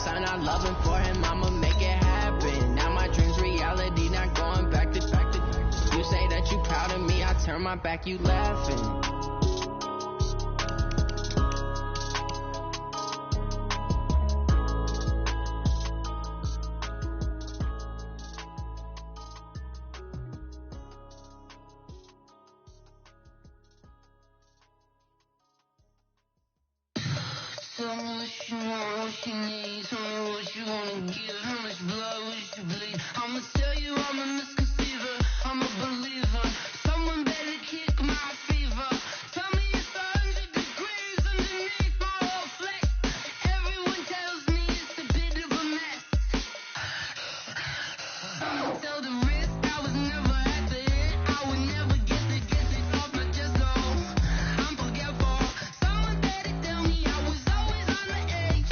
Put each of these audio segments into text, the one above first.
son, I love him for him, I'ma make it happen. Now my dream's reality, not going back to. You say that you proud of me, I turn my back, you laughing. Tell me what you want, what you need. Tell me what you wanna give. How much blood would you bleed? I'ma tell you I'm a misconceiver. I'm a believer. Someone better kick my fever. Tell me it's 100 degrees underneath my whole flesh. Everyone tells me it's a bit of a mess. Tell the risk I was never at the hit. I would never get it off my chest. Oh, I'm forgetful. Someone better tell me I was always on the edge.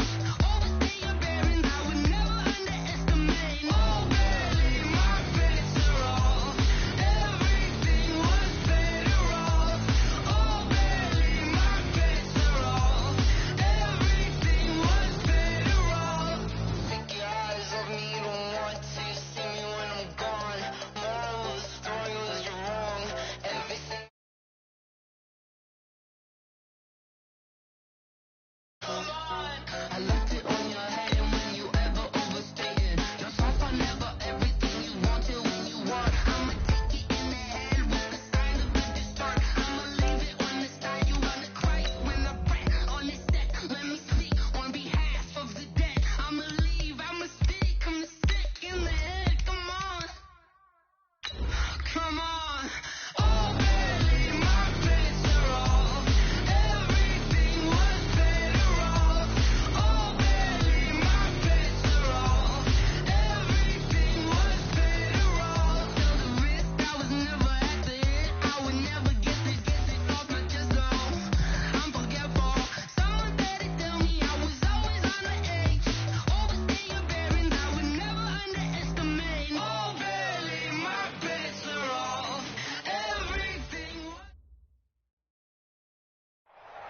Overstay your bearings, I would never underestimate. Oh, barely my bets are off. Everything was better off. Oh, barely my bets are off. Everything was better off. Take your eyes off me, you don't want to see me when I'm gone. Moral of the story was you're wrong. Everything. I left it on your head, and when you ever overstay it, your songs are never everything you wanted when you want. I'ma take it in the head with the sign of a distort. I'ma leave it on the side, you wanna cry when I breath on this set. Let me speak on behalf of the dead. I'ma leave, I'ma speak, I'm sick in the head. Come on, come on. Oh, barely my bets are off. Everything was better off. Oh, barely my bets are off. Everything was better off. Tell the risk I was never at the hit. I would never get it off my chest. Oh, I'm forgetful. Someone better tell me I was always on the edge. Overstay your bearings, I would never underestimate. Oh, barely my bets are off. Everything was.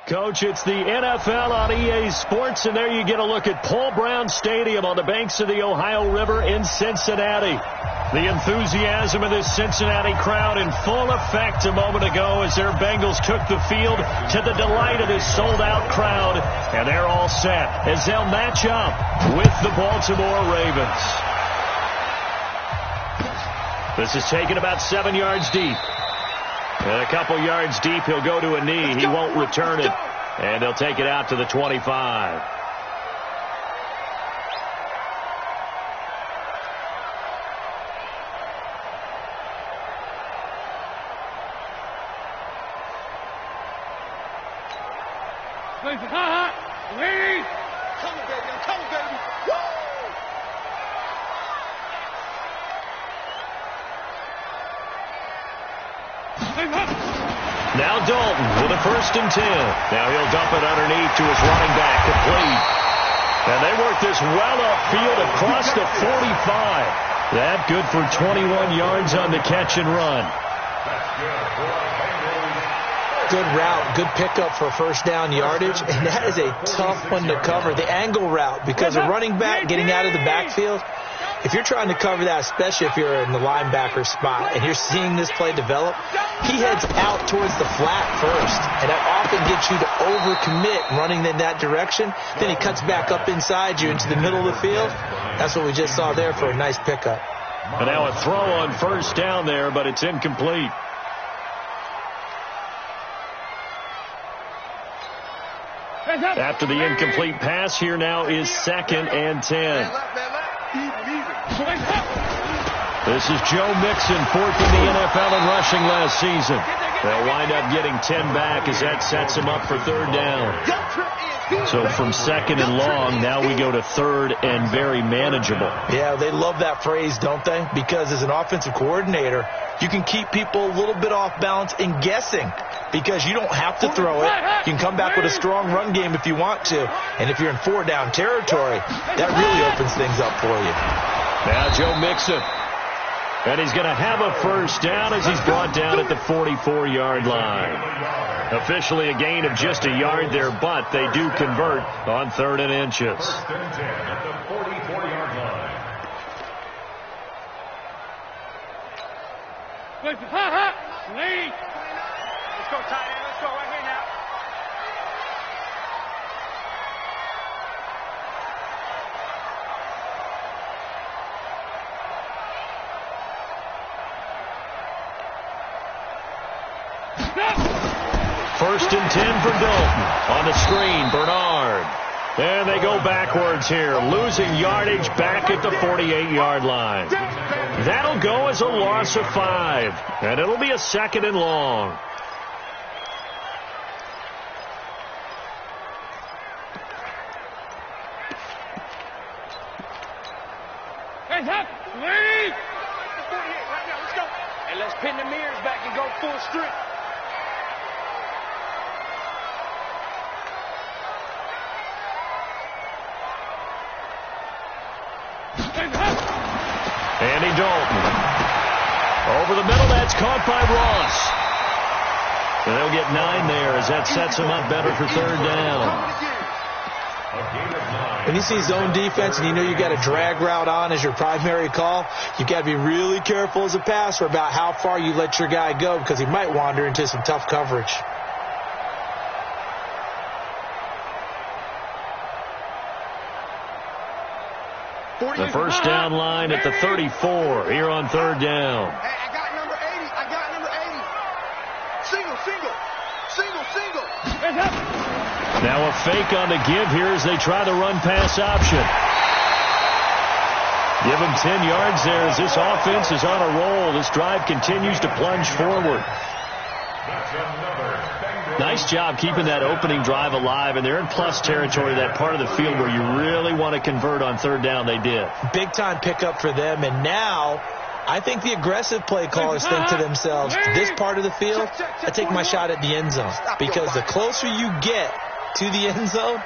Coach, it's the NFL on EA Sports, and there you get a look at Paul Brown Stadium on the banks of the Ohio River in Cincinnati. The enthusiasm of this Cincinnati crowd in full effect a moment ago as their Bengals took the field to the delight of this sold-out crowd, and they're all set as they'll match up with the Baltimore Ravens. This is taken about 7 yards deep. And a couple yards deep, he'll go to a knee. He won't return it. And they'll take it out to the 25. Lead! Come on, baby. Come on, baby. Woo! Now Dalton with a 1st and 10. Now he'll dump it underneath to his running back, complete. And they work this well upfield across the 45. That good for 21 yards on the catch and run. Good route, good pickup for first down yardage, and that is a tough one to cover. The angle route, because a running back getting out of the backfield, if you're trying to cover that, especially if you're in the linebacker spot and you're seeing this play develop, he heads out towards the flat first, and that often gets you to overcommit running in that direction. Then he cuts back up inside you into the middle of the field. That's what we just saw there for a nice pickup. And now a throw on first down there, but it's incomplete. After the incomplete pass, here now is 2nd and 10. This is Joe Mixon, 4th in the NFL in rushing last season. They'll wind up getting 10 back as that sets him up for 3rd down. So from 2nd and long, now we go to 3rd and very manageable. Yeah, they love that phrase, don't they? Because as an offensive coordinator, you can keep people a little bit off balance and guessing, because you don't have to throw it. You can come back with a strong run game if you want to. And if you're in 4-down territory, that really opens things up for you. Now Joe Mixon. And he's going to have a first down as he's brought down at the 44-yard line. Officially a gain of just a yard there, but they do convert on 3rd and inches. First and 10 at the 44-yard line. Let's go, tight end. Let's go right here now. First and 10 for Dalton. On the screen, Bernard. And they go backwards here, losing yardage back at the 48-yard line. That'll go as a loss of 5, and it'll be a 2nd and long. Hey, up, lead! 48 right now, let's go. And let's pin the mirrors back and go full strength. Andy Dalton. Over the middle, that's caught by Ross. And they'll get 9 there as that sets him up better for 3rd down. When you see zone defense and you know you got a drag route on as your primary call, you got to be really careful as a passer about how far you let your guy go because he might wander into some tough coverage. The first down line at the 34 here on 3rd down. Hey, I got number 80. I got number 80. Single. Now a fake on the give here as they try the run-pass option. Give him 10 yards there as this offense is on a roll. This drive continues to plunge forward. Nice job keeping that opening drive alive, and they're in plus territory, that part of the field where you really want to convert on 3rd down. They did. Big-time pickup for them, and now I think the aggressive play callers think to themselves, this part of the field, I take my shot at the end zone, because the closer you get to the end zone,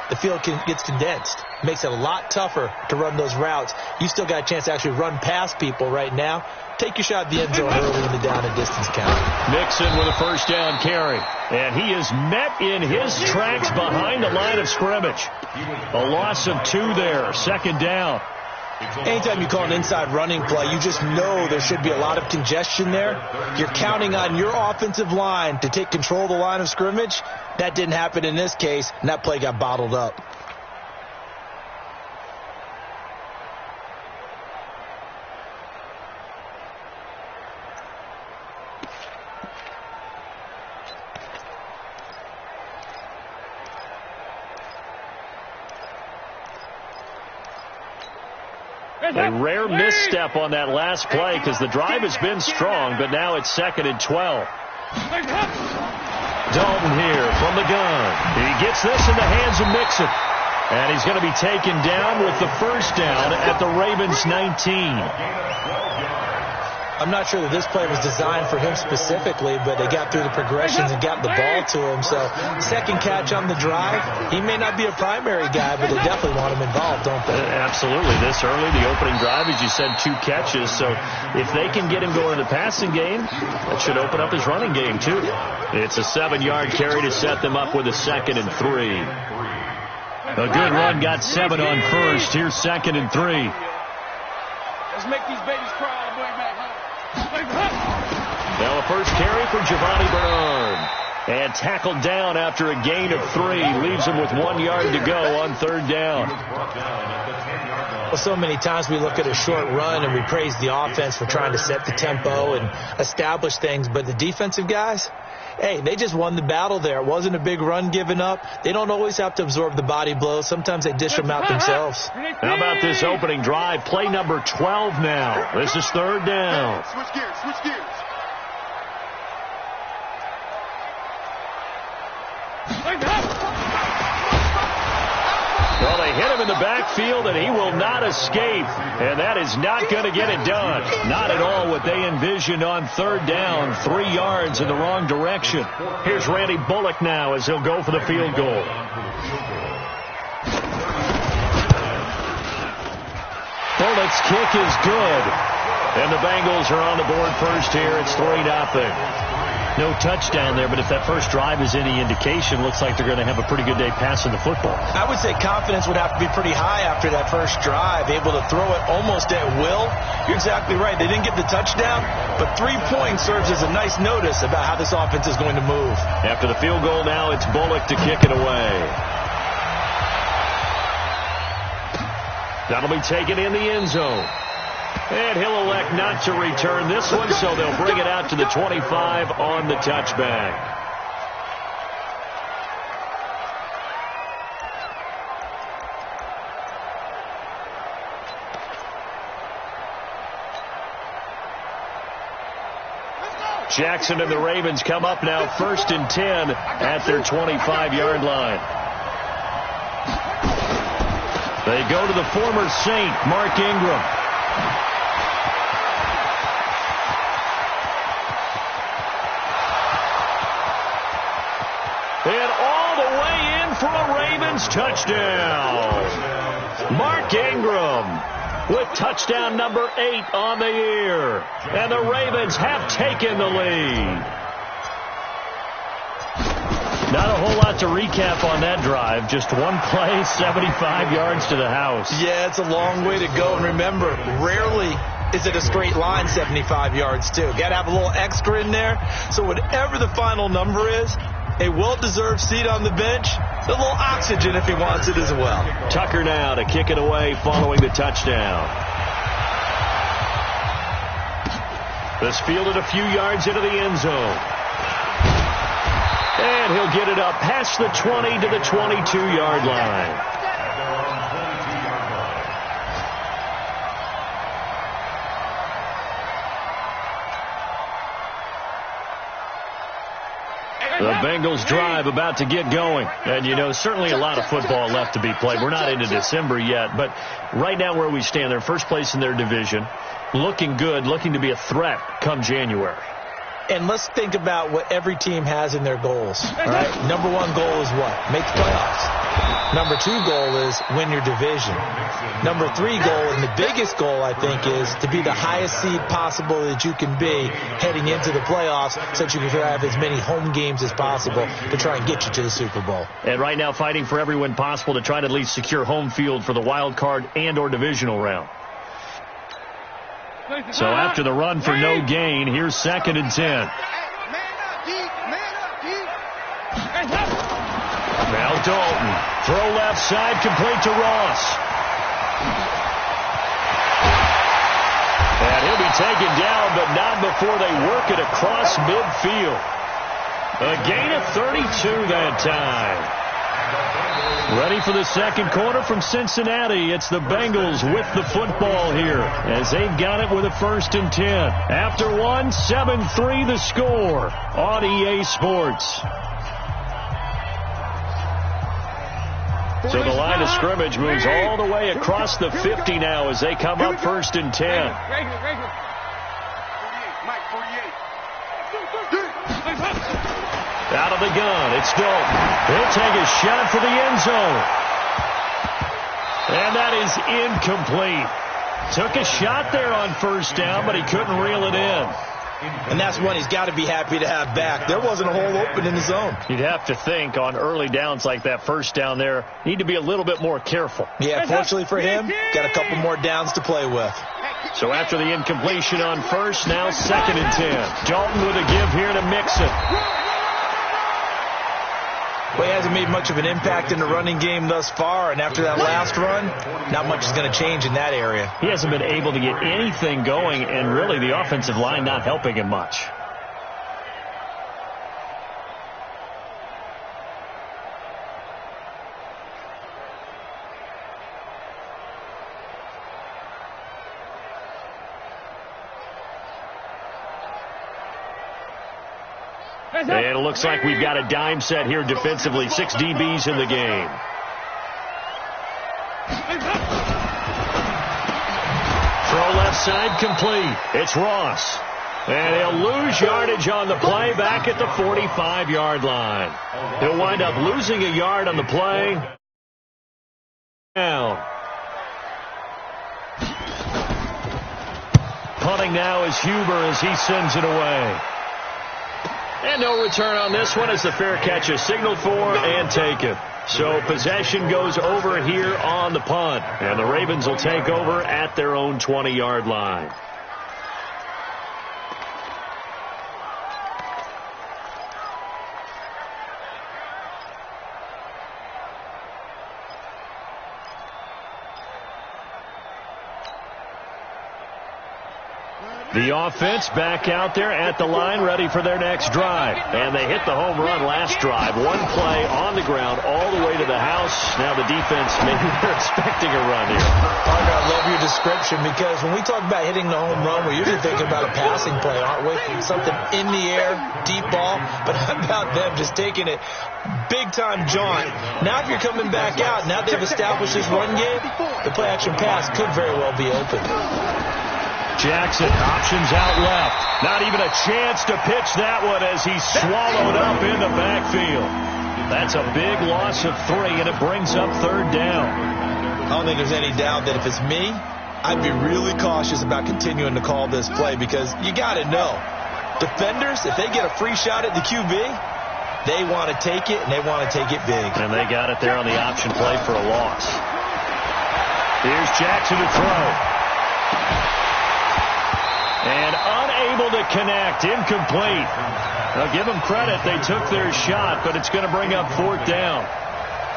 the field gets condensed. Makes it a lot tougher to run those routes. You still got a chance to actually run past people right now. Take your shot at the end zone early in the down and distance count. Nixon with a first down carry. And he is met in his tracks behind the line of scrimmage. A loss of 2 there. 2nd down. Anytime you call an inside running play, you just know there should be a lot of congestion there. You're counting on your offensive line to take control of the line of scrimmage. That didn't happen in this case, and that play got bottled up. A rare misstep on that last play because the drive has been strong, but now it's 2nd and 12. Dalton here from the gun. He gets this in the hands of Mixon. And he's going to be taken down with the first down at the Ravens 19. I'm not sure that this play was designed for him specifically, but they got through the progressions and got the ball to him. So, 2nd catch on the drive. He may not be a primary guy, but they definitely want him involved, don't they? Absolutely. This early, the opening drive, as you said, 2 catches. So, if they can get him going in the passing game, that should open up his running game, too. It's a 7-yard carry to set them up with a 2nd and 3. A good run got 7 on first. Here's 2nd and 3. Let's make these babies cry all the way back home. Now a first carry for Giovanni Bernard. And tackled down after a gain of 3. Leaves him with 1 yard to go on 3rd down. Well, so many times we look at a short run and we praise the offense for trying to set the tempo and establish things. But the defensive guys, hey, they just won the battle there. It wasn't a big run given up. They don't always have to absorb the body blows. Sometimes they dish them out themselves. How about this opening drive? Play number 12 now. This is 3rd down. Switch gears, switch gears. Well, they hit him in the backfield, and he will not escape. And that is not going to get it done. Not at all what they envisioned on 3rd down. 3 yards in the wrong direction. Here's Randy Bullock now as he'll go for the field goal. Bullock's kick is good. And the Bengals are on the board first here. It's 3-0. No touchdown there, but if that first drive is any indication, looks like they're going to have a pretty good day passing the football. I would say confidence would have to be pretty high after that first drive, able to throw it almost at will. You're exactly right. They didn't get the touchdown, but 3 points serves as a nice notice about how this offense is going to move. After the field goal now, it's Bullock to kick it away. That'll be taken in the end zone. And he'll elect not to return this one, so they'll bring it out to the 25 on the touchback. Jackson and the Ravens come up now 1st and 10 at their 25-yard line. They go to the former Saint, Mark Ingram. And all the way in for a Ravens touchdown. Mark Ingram with touchdown number 8 on the year. And the Ravens have taken the lead. Not a whole lot to recap on that drive. Just one play, 75 yards to the house. Yeah, it's a long way to go. And remember, rarely is it a straight line 75 yards, too. Got to have a little extra in there. So whatever the final number is, a well-deserved seat on the bench, a little oxygen if he wants it as well. Tucker now to kick it away following the touchdown. This fielded a few yards into the end zone. And he'll get it up past the 20 to the 22-yard line. The Bengals drive about to get going. And, you know, certainly a lot of football left to be played. We're not into December yet, but right now where we stand, they're first place in their division, looking good, looking to be a threat come January. And let's think about what every team has in their goals. All right? Number 1 goal is what? Make the playoffs. Number 2 goal is win your division. Number 3 goal, and the biggest goal, I think, is to be the highest seed possible that you can be heading into the playoffs so that you can have as many home games as possible to try and get you to the Super Bowl. And right now fighting for every win possible to try to at least secure home field for the wild card and or divisional round. So after the run for no gain, here's 2nd and 10. Now Dalton. Throw left side, complete to Ross. And he'll be taken down, but not before they work it across midfield. A gain of 32 that time. Ready for the second quarter from Cincinnati. It's the Bengals with the football here as they've got it with a 1st and 10. After one, 7-3 the score on EA Sports. So the line of scrimmage moves all the way across the 50 now as they come up 1st and 10. Out of the gun, it's Dalton. He'll take a shot for the end zone. And that is incomplete. Took a shot there on 1st down, but he couldn't reel it in. And that's one he's got to be happy to have back. There wasn't a hole open in the zone. You'd have to think on early downs like that 1st down there, need to be a little bit more careful. Yeah, fortunately for him, got a couple more downs to play with. So after the incompletion on 1st, now 2nd and 10. Dalton with a give here to Mixon. Well, he hasn't made much of an impact in the running game thus far, and after that last run, not much is going to change in that area. He hasn't been able to get anything going, and really the offensive line not helping him much. And it looks like we've got a dime set here defensively. 6 DBs in the game. Throw left side complete. It's Ross. And he'll lose yardage on the play back at the 45-yard line. He'll wind up losing a yard on the play. Down. punting now is Huber as he sends it away. And no return on this one as the fair catch is signaled for and taken. So possession goes over here on the punt. And the Ravens will take over at their own 20-yard line. The offense back out there at the line, ready for their next drive. And they hit the home run last drive. One play on the ground all the way to the house. Now the defense, maybe they're expecting a run here. Parker, I love your description because when we talk about hitting the home run, we're usually thinking about a passing play, aren't we? Something in the air, deep ball. But how about them just taking it big-time jaunt? Now if you're coming back out, now they've established this run game, the play-action pass could very well be open. Jackson options out left. Not even a chance to pitch that one as he's swallowed up in the backfield. That's a big loss of 3, and it brings up third down. I don't think there's any doubt that if it's me, I'd be really cautious about continuing to call this play because you got to know, defenders, if they get a free shot at the QB, they want to take it, and they want to take it big. And they got it there on the option play for a loss. Here's Jackson to throw. And unable to connect, incomplete. Now give them credit, they took their shot, but it's going to bring up fourth down.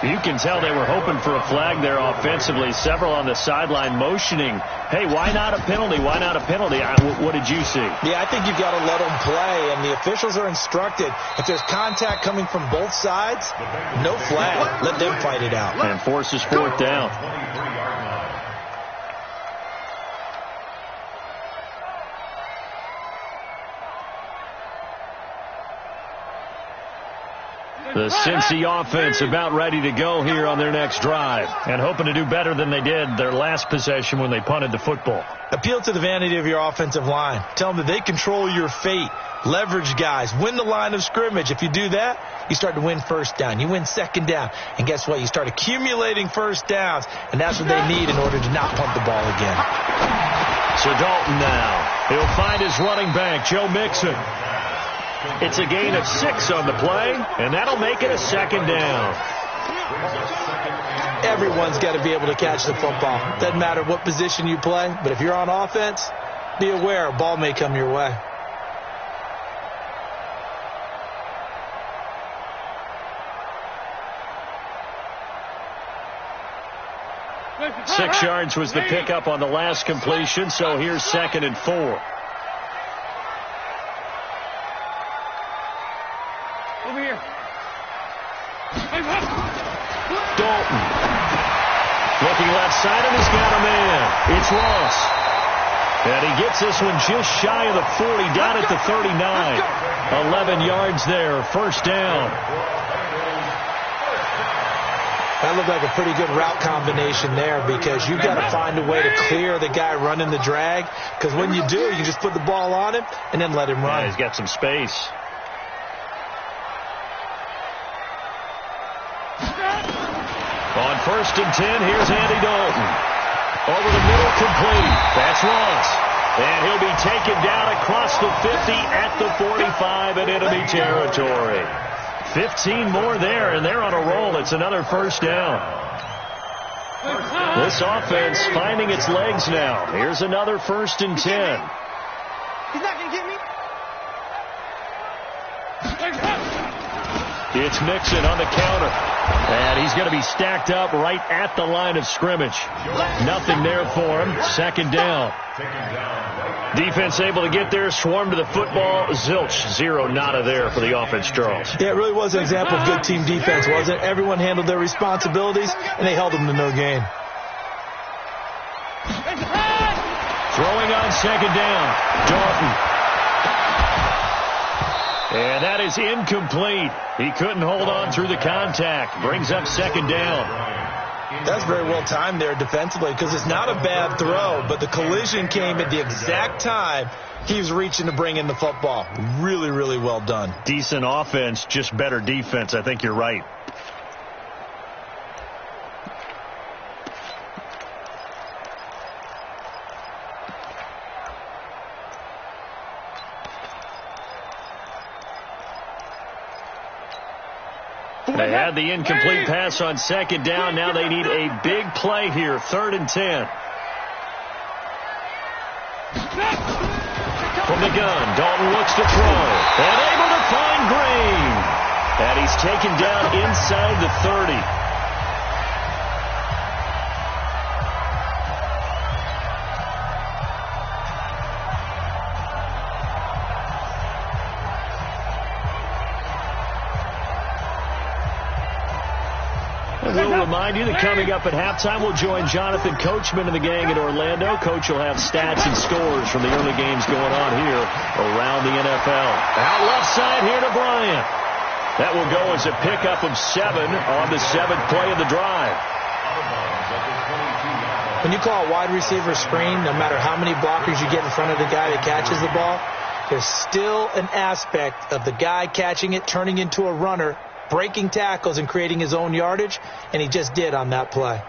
You can tell they were hoping for a flag there offensively. Several on the sideline motioning, hey, why not a penalty? Why not a penalty? What did you see? Yeah, I think you've got to let them play, and the officials are instructed. If there's contact coming from both sides, no flag. Let them fight it out. And forces fourth down. The Cincy offense about ready to go here on their next drive and hoping to do better than they did their last possession when they punted the football. Appeal to the vanity of your offensive line. Tell them that they control your fate. Leverage guys. Win the line of scrimmage. If you do that, you start to win first down. You win second down. And guess what? You start accumulating first downs, and that's what they need in order to not punt the ball again. So Dalton now. He'll find his running back, Joe Mixon. It's a gain of 6 on the play, and that'll make it a second down. Everyone's got to be able to catch the football. Doesn't matter what position you play, but if you're on offense, be aware a ball may come your way. Six yards was the pickup on the last completion, so here's 2nd and 4. Over here. Dalton. Looking left side, and he's got a man. It's Ross. And he gets this one just shy of the 40, down at the 39. 11 yards there, first down. That looked like a pretty good route combination there because you've got to find a way to clear the guy running the drag, because when you do, you can just put the ball on him and then let him run. Yeah, he's got some space. On 1st and 10, here's Andy Dalton. Over the middle, complete. That's Ross. And he'll be taken down across the 50 at the 45 in enemy territory. 15 more there, and they're on a roll. It's another first down. This offense finding its legs now. Here's another 1st and 10. He's not going to get me. It's Mixon on the counter. And he's going to be stacked up right at the line of scrimmage. Nothing there for him. Second down. Defense able to get there, swarm to the football. Zilch, 0 nada there for the offense, Charles. Yeah, it really was an example of good team defense, wasn't it? Everyone handled their responsibilities, and they held them to no gain. Throwing on 2nd down. Dalton. And that is incomplete. He couldn't hold on through the contact. Brings up 2nd down. That's very well timed there defensively because it's not a bad throw, but the collision came at the exact time he was reaching to bring in the football. Really, really well done. Decent offense, just better defense. I think you're right. They had the incomplete pass on second down. Now they need a big play here, 3rd and 10. From the gun, Dalton looks to throw. And able to find Green. And he's taken down inside the 30. We'll remind you that coming up at halftime, we'll join Jonathan Coachman and the gang at Orlando. Coach will have stats and scores from the early games going on here around the NFL. Out left side here to Bryant. That will go as a pickup of 7 on the 7th play of the drive. When you call a wide receiver screen, no matter how many blockers you get in front of the guy that catches the ball, there's still an aspect of the guy catching it, turning into a runner, breaking tackles and creating his own yardage, and he just did on that play.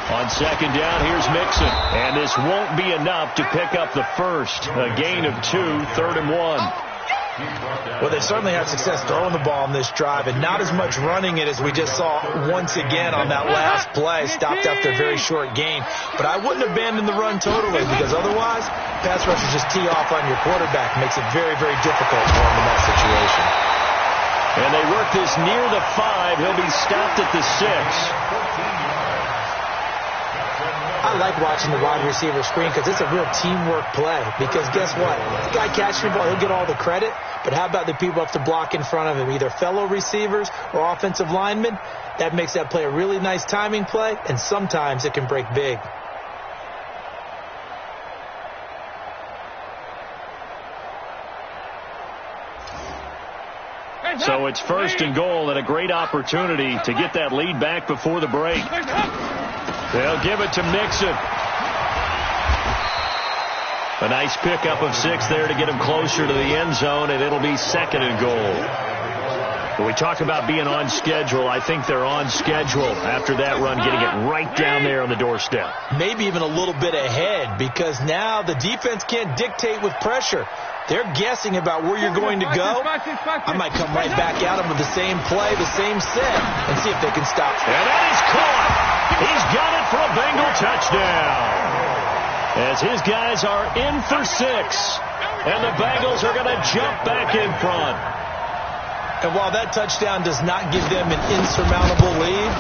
On second down, here's Mixon, and this won't be enough to pick up the first. A gain of 2, 3rd and 1. Well, they certainly had success throwing the ball on this drive, and not as much running it as we just saw once again on that last play, stopped after a very short gain. But I wouldn't abandon the run totally, because otherwise, pass rushers just tee off on your quarterback. Makes it very, very difficult for him in that situation. And they work this near the 5. He'll be stopped at the 6. I like watching the wide receiver screen because it's a real teamwork play. Because guess what? The guy catching the ball, he'll get all the credit. But how about the people up to block in front of him, either fellow receivers or offensive linemen? That makes that play a really nice timing play, and sometimes it can break big. So it's 1st and goal and a great opportunity to get that lead back before the break. They'll give it to Mixon. A nice pickup of 6 there to get him closer to the end zone, and it'll be 2nd and goal. When we talk about being on schedule, I think they're on schedule after that run, getting it right down there on the doorstep. Maybe even a little bit ahead, because now the defense can't dictate with pressure. They're guessing about where you're going to go. I might come right back at them with the same play, the same set, and see if they can stop. And that is caught. He's got it for a Bengal touchdown. As his guys are in for 6. And the Bengals are going to jump back in front. And while that touchdown does not give them an insurmountable lead,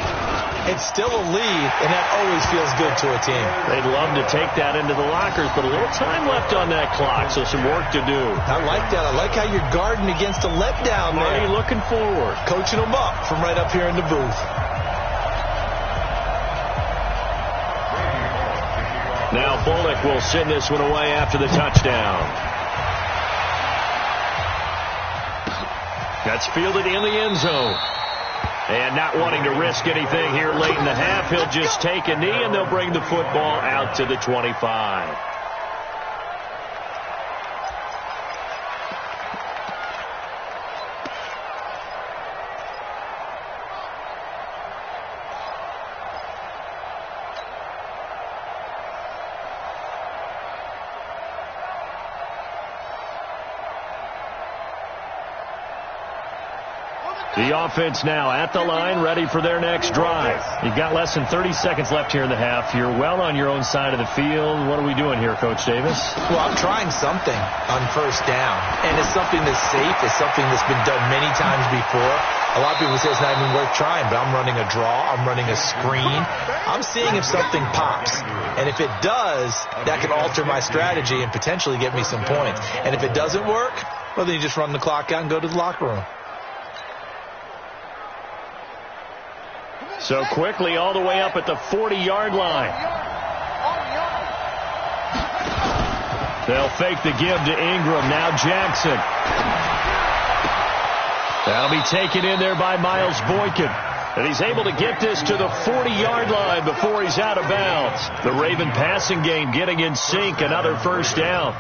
it's still a lead, and that always feels good to a team. They'd love to take that into the lockers, but a little time left on that clock, so some work to do. I like that. I like how you're guarding against a letdown there. Marty looking forward. Coaching them up from right up here in the booth. Now Bullock will send this one away after the touchdown. That's fielded in the end zone. And not wanting to risk anything here late in the half, he'll just take a knee, and they'll bring the football out to the 25. The offense now at the line, ready for their next drive. You've got less than 30 seconds left here in the half. You're well on your own side of the field. What are we doing here, Coach Davis? Well, I'm trying something on 1st down, and it's something that's safe. It's something that's been done many times before. A lot of people say it's not even worth trying, but I'm running a draw. I'm running a screen. I'm seeing if something pops. And if it does, that can alter my strategy and potentially get me some points. And if it doesn't work, well, then you just run the clock out and go to the locker room. So quickly all the way up at the 40-yard line. They'll fake the give to Ingram. Now Jackson. That'll be taken in there by Miles Boykin. And he's able to get this to the 40-yard line before he's out of bounds. The Raven passing game getting in sync. Another 1st down.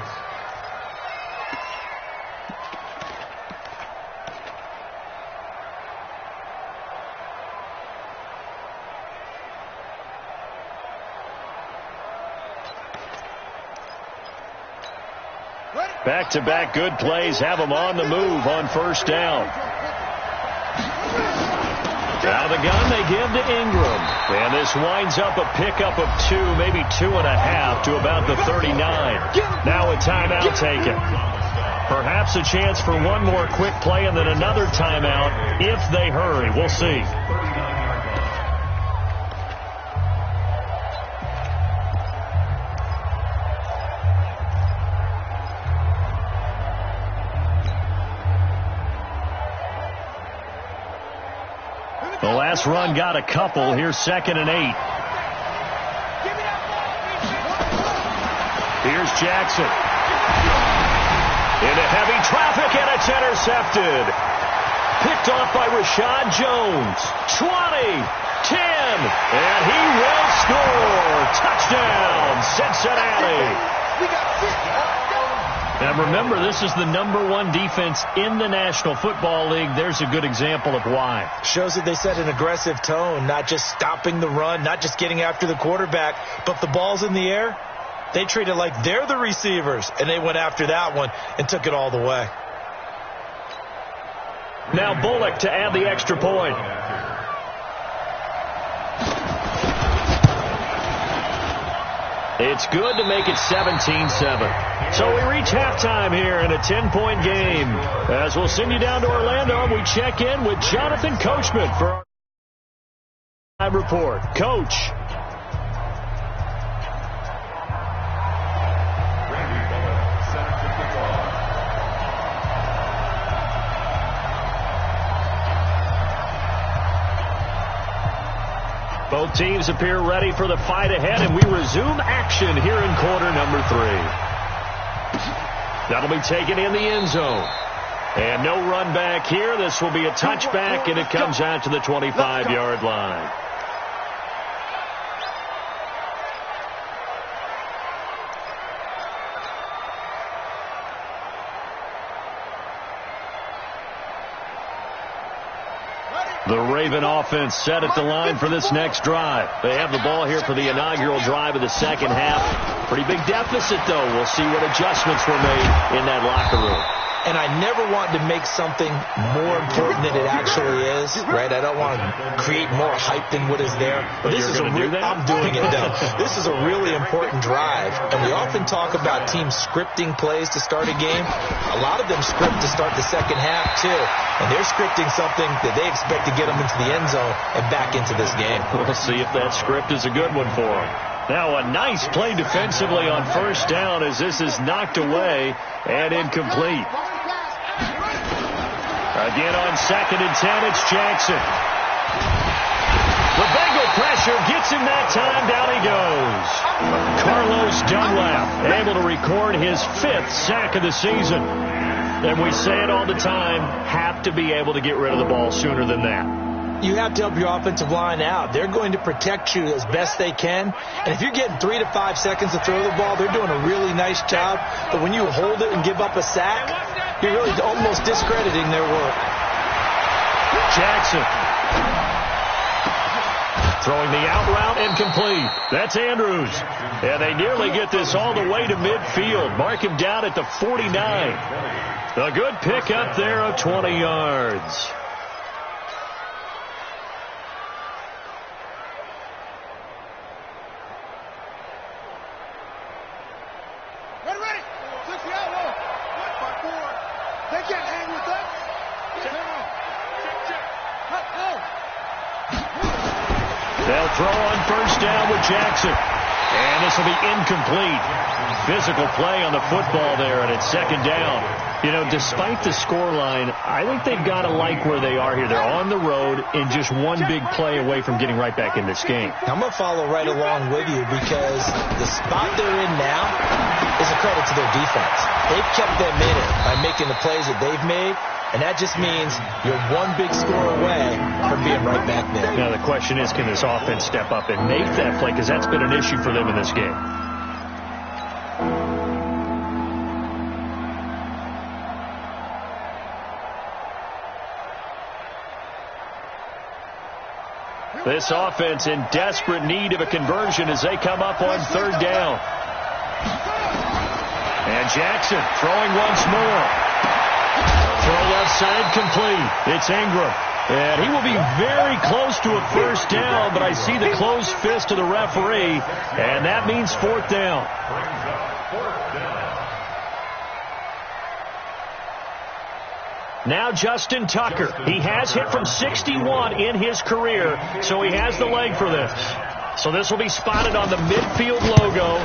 Back-to-back good plays have them on the move on first down. Out of the gun, they give to Ingram. And this winds up a pickup of 2, maybe 2.5 to about the 39. Now a timeout taken. Perhaps a chance for one more quick play and then another timeout if they hurry. We'll see. The last run got a couple. Here's 2nd and 8. Here's Jackson. Into heavy traffic, and it's intercepted. Picked off by Rashad Jones. 20, 10, and he will score. Touchdown, Cincinnati. And remember, this is the #1 defense in the National Football League. There's a good example of why. Shows that they set an aggressive tone, not just stopping the run, not just getting after the quarterback, but the ball's in the air. They treat it like they're the receivers, and they went after that one and took it all the way. Now Bullock to add the extra point. It's good to make it 17-7. So we reach halftime here in a 10-point game. As we'll send you down to Orlando, we check in with Jonathan Coachman for our report. Coach. Both teams appear ready for the fight ahead, and we resume action here in quarter number 3. That'll be taken in the end zone. And no run back here. This will be a touchback, and it comes out to the 25-yard line. The Raven offense set at the line for this next drive. They have the ball here for the inaugural drive of the second half. Pretty big deficit, though. We'll see what adjustments were made in that locker room. And I never want to make something more important than it actually is, right? I don't want to create more hype than what is there. But this is I'm doing it, though. This is a really important drive, and we often talk about teams scripting plays to start a game. A lot of them script to start the second half, too, and they're scripting something that they expect to get them into the end zone and back into this game. We'll see if that script is a good one for them. Now a nice play defensively on first down as this is knocked away and incomplete. Again on 2nd and 10, it's Jackson. The Bengal pressure gets him that time. Down he goes. Carlos Dunlap able to record his 5th sack of the season. And we say it all the time, have to be able to get rid of the ball sooner than that. You have to help your offensive line out. They're going to protect you as best they can. And if you're getting 3 to 5 seconds to throw the ball, they're doing a really nice job. But when you hold it and give up a sack, you're really almost discrediting their work. Jackson. Throwing the out route incomplete. That's Andrews. And they nearly get this all the way to midfield. Mark him down at the 49. A good pickup there of 20 yards. They'll throw on first down with Jackson. And this will be incomplete. Physical play on the football there, and it's 2nd down. You know, despite the scoreline, I think they've got to like where they are here. They're on the road and just one big play away from getting right back in this game. I'm going to follow right along with you because the spot they're in now is a credit to their defense. They've kept them in it by making the plays that they've made. And that just means you're one big score away from being right back there. Now, the question is, can this offense step up and make that play? Because that's been an issue for them in this game. This offense in desperate need of a conversion as they come up on 3rd down. And And Jackson throwing once more. Throw left side complete. It's Ingram. And he will be very close to a first down, but I see the closed fist of the referee, and that means fourth down. Now Justin Tucker. He has hit from 61 in his career, so he has the leg for this. So this will be spotted on the midfield logo.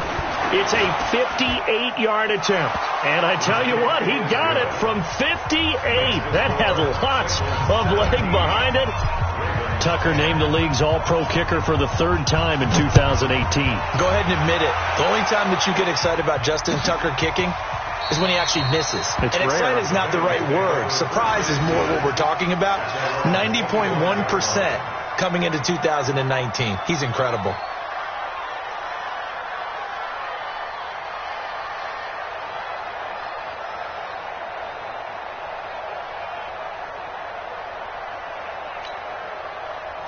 It's a 58-yard attempt. And I tell you what, he got it from 58. That had lots of leg behind it. Tucker named the league's all-pro kicker for the third time in 2018. Go ahead and admit it. The only time that you get excited about Justin Tucker kicking is when he actually misses. It's and rare. excited is not the right word. Surprise is more what we're talking about. 90.1% coming into 2019. He's incredible.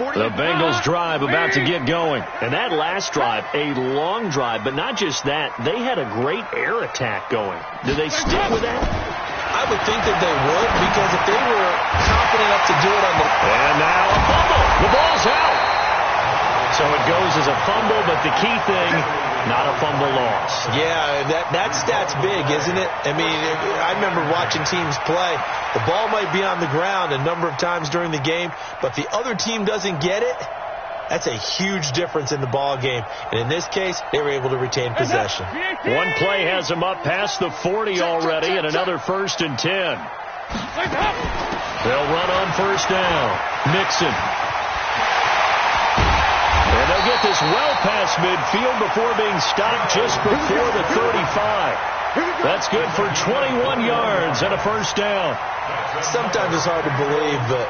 The Bengals drive about to get going. And that last drive, a long drive, but not just that. They had a great air attack going. Do they stick with that? I would think that they would, because if they were confident enough to do it on the... And now a fumble. The ball's out. So it goes as a fumble, but the key thing, not a fumble loss. Yeah, that stat's big, isn't it? I mean, I remember watching teams play. The ball might be on the ground a number of times during the game, but the other team doesn't get it. That's a huge difference in the ball game. And in this case, they were able to retain possession. One play has them up past the 40 already, and another 1st and 10. They'll run on first down. Mixon. And they'll get this well past midfield before being stopped just before the 35. That's good for 21 yards and a first down. Sometimes it's hard to believe, but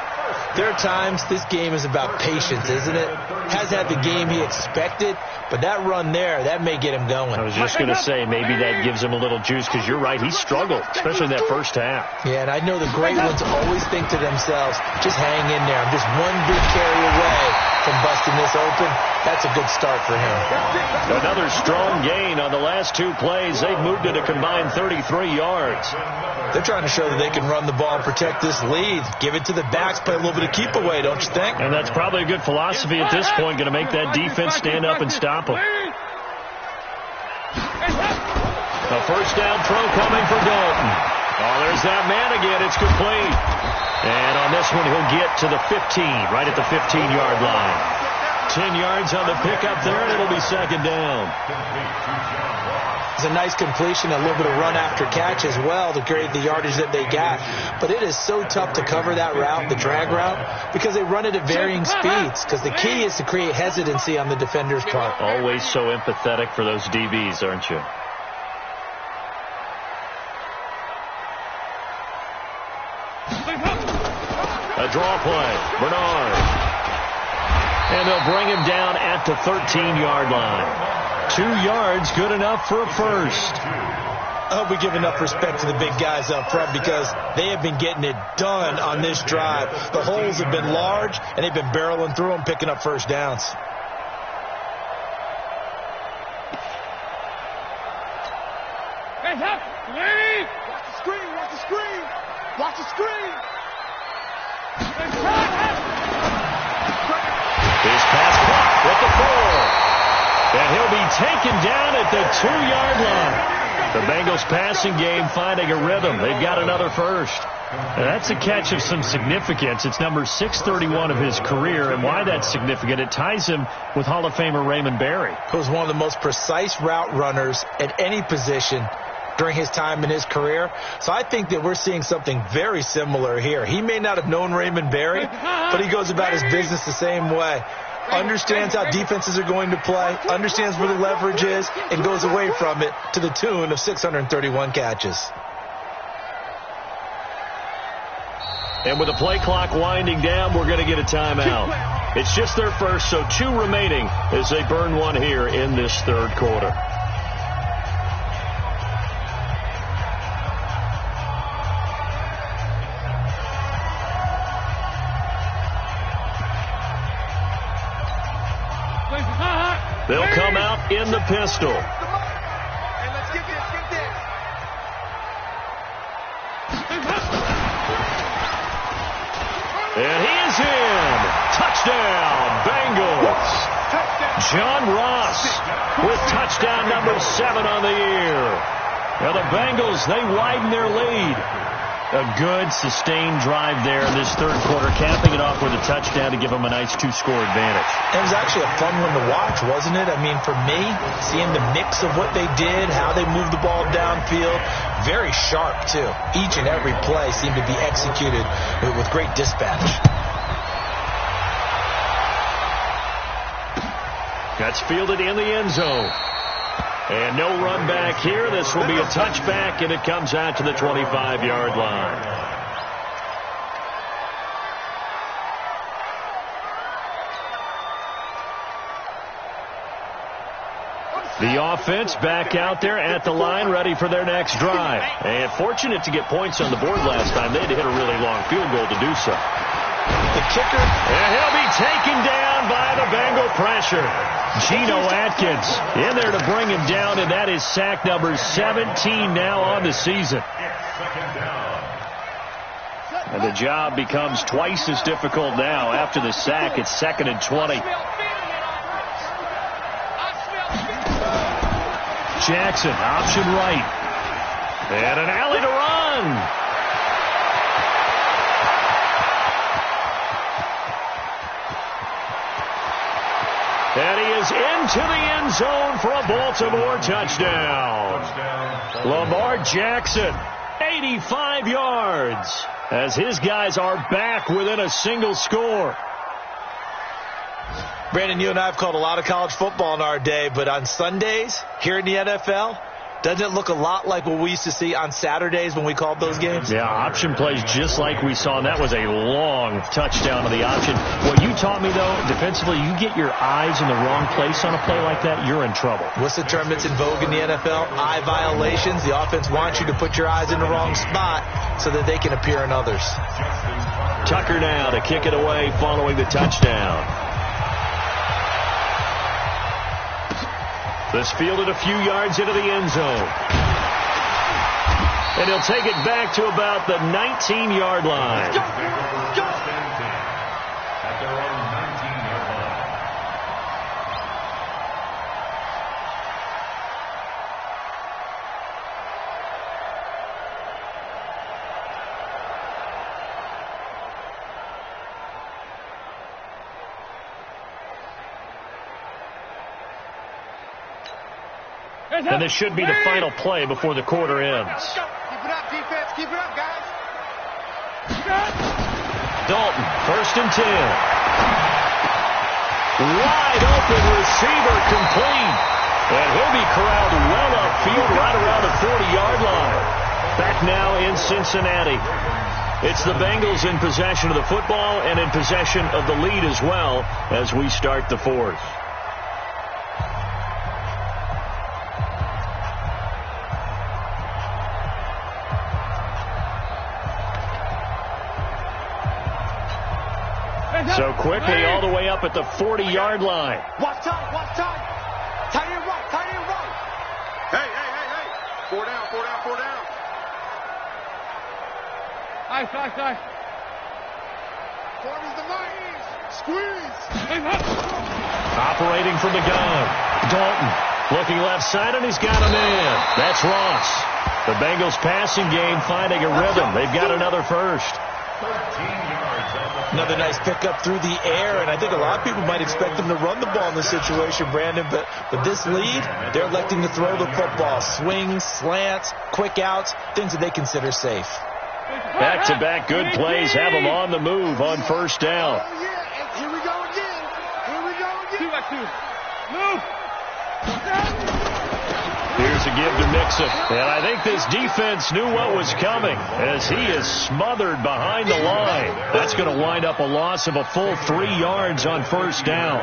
there are times this game is about patience, isn't it? Has had the game he expected, but that run there, that may get him going. I was just going to say, maybe that gives him a little juice, because you're right, he struggled, especially in that first half. Yeah, and I know the great ones always think to themselves, just hang in there. I'm just one big carry away from busting this open. That's a good start for him. Another strong gain on the last 2 plays. They've moved it a combined 33 yards. They're trying to show that they can run the ball and protect this lead. Give it to the backs, play a little bit of keep away, don't you think? And that's probably a good philosophy at this point, going to make that defense stand up and stop them. A first down throw coming for Dalton. Oh, there's that man again. It's complete. And on this one, he'll get to the 15, right at the 15-yard line. 10 yards on the pickup there, and it'll be second down. It's a nice completion, a little bit of run after catch as well to create the yardage that they got. But it is so tough to cover that route, the drag route, because they run it at varying speeds. Because the key is to create hesitancy on the defender's part. Always so empathetic for those DBs, aren't you? A draw play. Bernard. And they'll bring him down at the 13-yard line. 2 yards, good enough for a first. I hope we give enough respect to the big guys up front, because they have been getting it done on this drive. The holes have been large, and they've been barreling through them, picking up first downs. Hands up! Lead! Watch the screen! Watch the screen! Watch the screen! His pass caught with the 4. And he'll be taken down at the 2-yard line. The Bengals passing game finding a rhythm. They've got another first. And that's a catch of some significance. It's number 631 of his career, and why that's significant, it ties him with Hall of Famer Raymond Berry. Who was one of the most precise route runners at any position during his time in his career. So I think that we're seeing something very similar here. He may not have known Raymond Berry, but he goes about his business the same way. Understands how defenses are going to play, understands where the leverage is, and goes away from it to the tune of 631 catches. And with the play clock winding down, we're going to get a timeout. It's just their first, so 2 remaining as they burn one here in this third quarter. Hot. They'll come out in the pistol. Hey, let's get this, get this. And he is in. Touchdown, Bengals. John Ross with touchdown number 7 on the year. Now the Bengals, they widen their lead. A good, sustained drive there in this third quarter, capping it off with a touchdown to give them a nice 2-score advantage. It was actually a fun one to watch, wasn't it? I mean, for me, seeing the mix of what they did, how they moved the ball downfield, very sharp, too. Each and every play seemed to be executed with great dispatch. That's fielded in the end zone. And no run back here. This will be a touchback, and it comes out to the 25-yard line. The offense back out there at the line, ready for their next drive. And fortunate to get points on the board last time. They had to hit a really long field goal to do so. The kicker. And he'll be taken down by the Bengal pressure. Geno Atkins in there to bring him down, and that is sack number 17 now on the season. And the job becomes twice as difficult now. After the sack, it's 2nd and 20. Jackson, option right. And an alley to run. And he is into the end zone for a Baltimore touchdown. Lamar Jackson, 85 yards, as his guys are back within a single score. Brandon, you and I have called a lot of college football in our day, but on Sundays, here in the NFL, doesn't it look a lot like what we used to see on Saturdays when we called those games? Yeah, option plays just like we saw, and that was a long touchdown of the option. What you taught me, though, defensively, you get your eyes in the wrong place on a play like that, you're in trouble. What's the term that's in vogue in the NFL? Eye violations. The offense wants you to put your eyes in the wrong spot so that they can appear in others. Tucker now to kick it away following the touchdown. This fielded a few yards into the end zone. And he'll take it back to about the 19-yard line. Go. At their own 19-yard line. And this should be the final play before the quarter ends. Keep it up, defense. Keep it up, guys. Dalton, 1st and 10. Wide open receiver complete. And he'll be corralled well upfield right around the 40-yard line. Back now in Cincinnati. It's the Bengals in possession of the football and in possession of the lead as well as we start the fourth. So quickly all the way up at the 40-yard line. Watch time. Tight end right. Hey. 4 down. Nice. Corners the knives. Squeeze. Operating from the gun. Dalton looking left side, and he's got a man. That's Ross. The Bengals passing game finding a rhythm. They've got another first. 13 yards. Another nice pickup through the air, and I think a lot of people might expect them to run the ball in this situation, Brandon, but with this lead, they're electing to throw the football. Swings, slants, quick outs, things that they consider safe. Back-to-back good plays have them on the move on first down. Oh, yeah. Here we go again. 2-2. Move. Here's a give to Mixon. And I think this defense knew what was coming as he is smothered behind the line. That's going to wind up a loss of a full 3 yards on first down.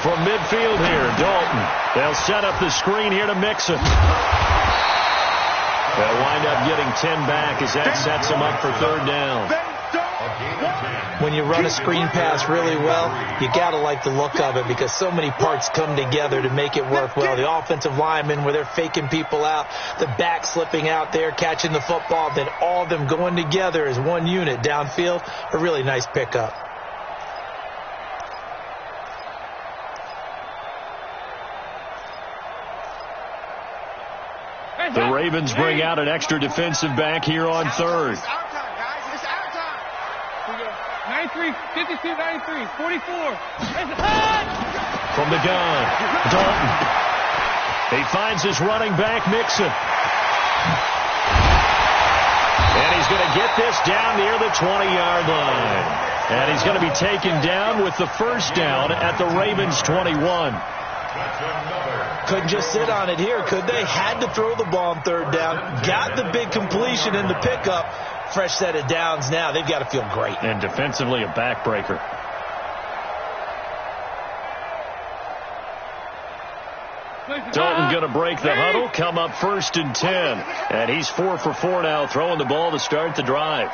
from midfield here. Dalton. They'll set up the screen here to Mixon. They'll wind up getting 10 back as that sets them up for third down. When you run a screen pass really well, you got to like the look of it because so many parts come together to make it work well. The offensive linemen, where they're faking people out, the back slipping out there, catching the football, then all of them going together as one unit downfield. A really nice pickup. The Ravens bring out an extra defensive back here on third. 93, 52, 93, 44. From the gun, Dalton. He finds his running back, Mixon. And he's going to get this down near the 20-yard line. And he's going to be taken down with the first down at the Ravens 21. Couldn't just sit on it here, could they? Had to throw the ball on third down. Got the big completion in the pickup. Fresh set of downs now. They've got to feel great. And defensively a backbreaker. Dalton going to break the huddle, come up 1st and 10. And he's 4 for 4 now, throwing the ball to start the drive.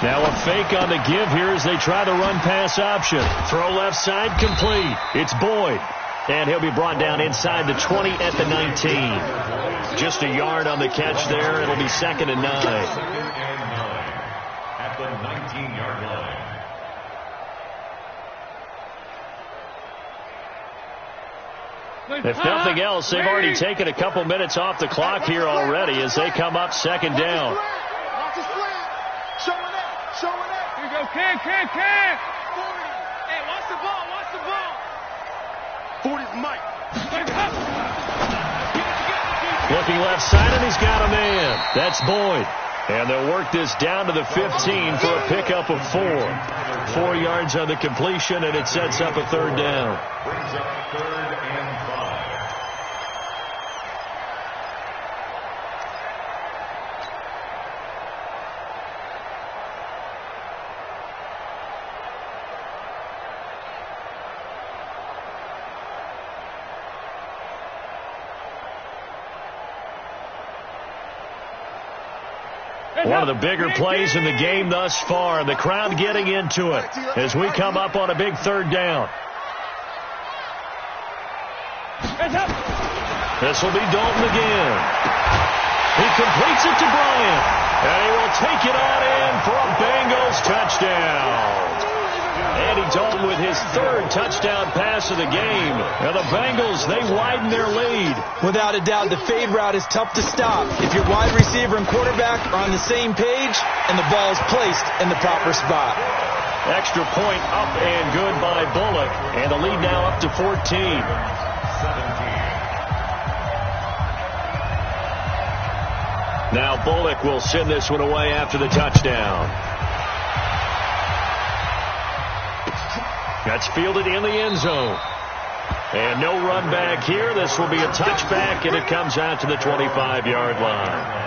Now a fake on the give here as they try the run-pass option. Throw left side, complete. It's Boyd. And he'll be brought down inside the 20 at the 19. Just a yard on the catch there. It'll be 2nd and 9. 2nd and 9 at the 19-yard line. If nothing else, they've already taken a couple minutes off the clock here already as they come up 2nd down. Here you go, Ken. Hey, watch the ball. 40's Mike. Looking left side, and he's got a man. That's Boyd. And they'll work this down to the 15 for a pickup of 4. 4 yards on the completion, and it sets up a third down. Brings up 3rd and 5. One of the bigger plays in the game thus far. The crowd getting into it as we come up on a big third down. This will be Dalton again. He completes it to Bryant. And he will take it on in for a Bengals touchdown. Andy Dalton with his 3rd touchdown pass of the game. And the Bengals, they widen their lead. Without a doubt, the fade route is tough to stop if your wide receiver and quarterback are on the same page and the ball is placed in the proper spot. Extra point up and good by Bullock. And the lead now up to 14. 17. Now Bullock will send this one away after the touchdown. That's fielded in the end zone. And no run back here. This will be a touchback, and it comes out to the 25-yard line.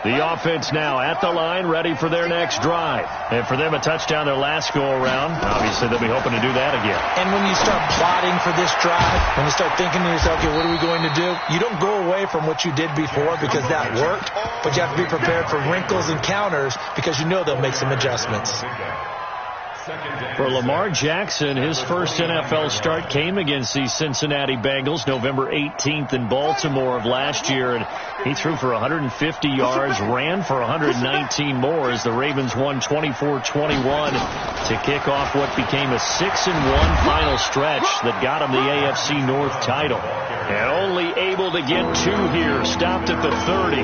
The offense now at the line, ready for their next drive. And for them, a touchdown their last go-around. Obviously, they'll be hoping to do that again. And when you start plotting for this drive, when you start thinking to yourself, okay, what are we going to do? You don't go away from what you did before because that worked, but you have to be prepared for wrinkles and counters because you know they'll make some adjustments. For Lamar Jackson, his first NFL start came against the Cincinnati Bengals November 18th in Baltimore of last year, and he threw for 150 yards, ran for 119 more as the Ravens won 24-21 to kick off what became a 6-1 final stretch that got him the AFC North title. And only able to get 2 here, stopped at the 30.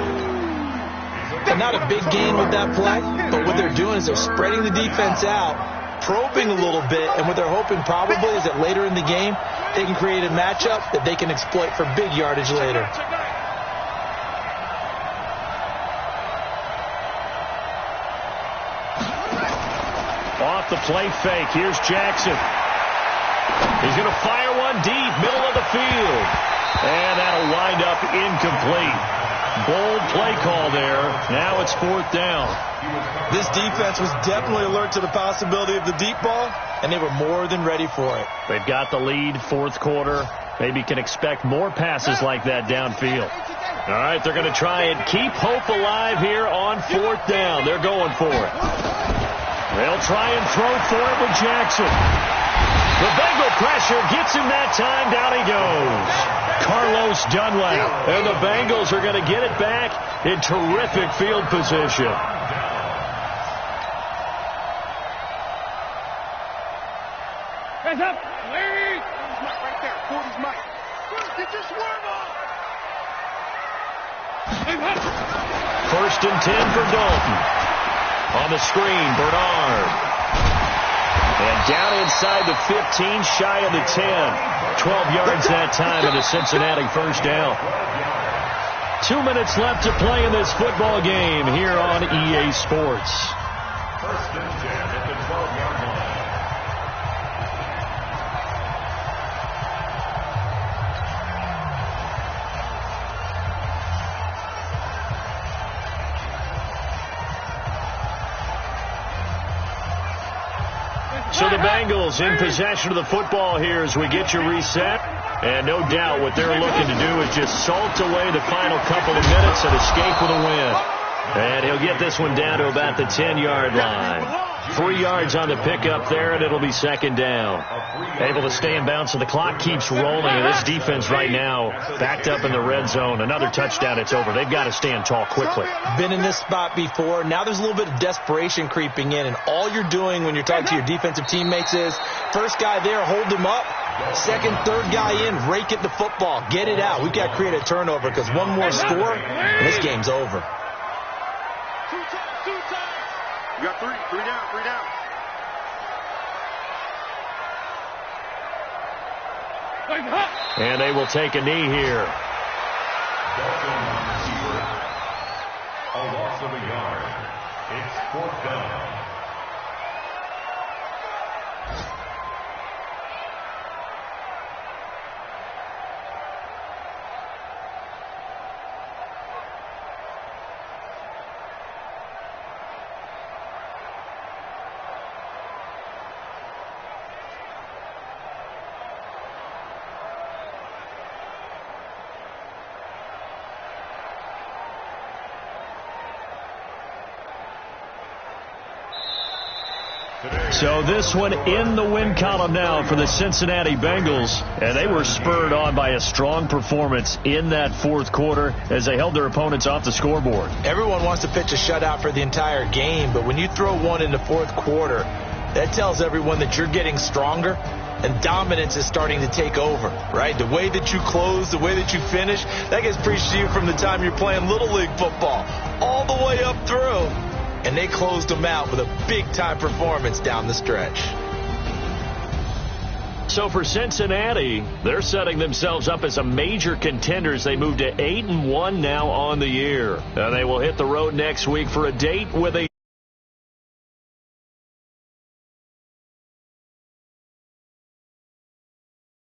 And not a big gain with that play, but what they're doing is they're spreading the defense out, probing a little bit, and what they're hoping probably is that later in the game they can create a matchup that they can exploit for big yardage later. Off the play fake. Here's Jackson. He's going to fire one deep, middle of the field. And that'll wind up incomplete. Bold play call there. Now it's 4th down. This defense was definitely alert to the possibility of the deep ball, and they were more than ready for it. They've got the lead, 4th quarter. Maybe can expect more passes like that downfield. All right, they're going to try and keep hope alive here on 4th down. They're going for it. They'll try and throw for it with Jackson. The Bengal pressure gets him that time. Down he goes. Carlos Dunlap. And the Bengals are going to get it back in terrific field position. Hands up. Lead. Right there. 40's Mike. Get your swerve on. 1st and 10 for Dalton. On the screen, Bernard. And down inside the 15, shy of the 10. 12 yards that time and a Cincinnati 1st down. 2 minutes left to play in this football game here on EA Sports. 1st and 10 at the 12-yard line. So the Bengals in possession of the football here as we get you reset. And no doubt what they're looking to do is just salt away the final couple of minutes and escape with a win. And he'll get this one down to about the 10-yard line. 3 yards on the pickup there, and it'll be 2nd down. Able to stay in bounds, so the clock keeps rolling. And this defense right now backed up in the red zone. Another touchdown, it's over. They've got to stand tall quickly. Been in this spot before. Now there's a little bit of desperation creeping in, and all you're doing when you're talking to your defensive teammates is, first guy there, hold him up. Second, third guy in, rake at the football. Get it out. We've got to create a turnover because one more score, and this game's over. You got 3 down, 3 down. And they will take a knee here. Dalton on receiver. A loss of a yard. It's 4th down. So this one in the win column now for the Cincinnati Bengals. And they were spurred on by a strong performance in that 4th quarter as they held their opponents off the scoreboard. Everyone wants to pitch a shutout for the entire game, but when you throw one in the 4th quarter, that tells everyone that you're getting stronger and dominance is starting to take over, right? The way that you close, the way that you finish, that gets preached to you from the time you're playing Little League football all the way up through. And they closed them out with a big-time performance down the stretch. So for Cincinnati, they're setting themselves up as a major contender as they move to 8-1 now on the year. And they will hit the road next week for a date with a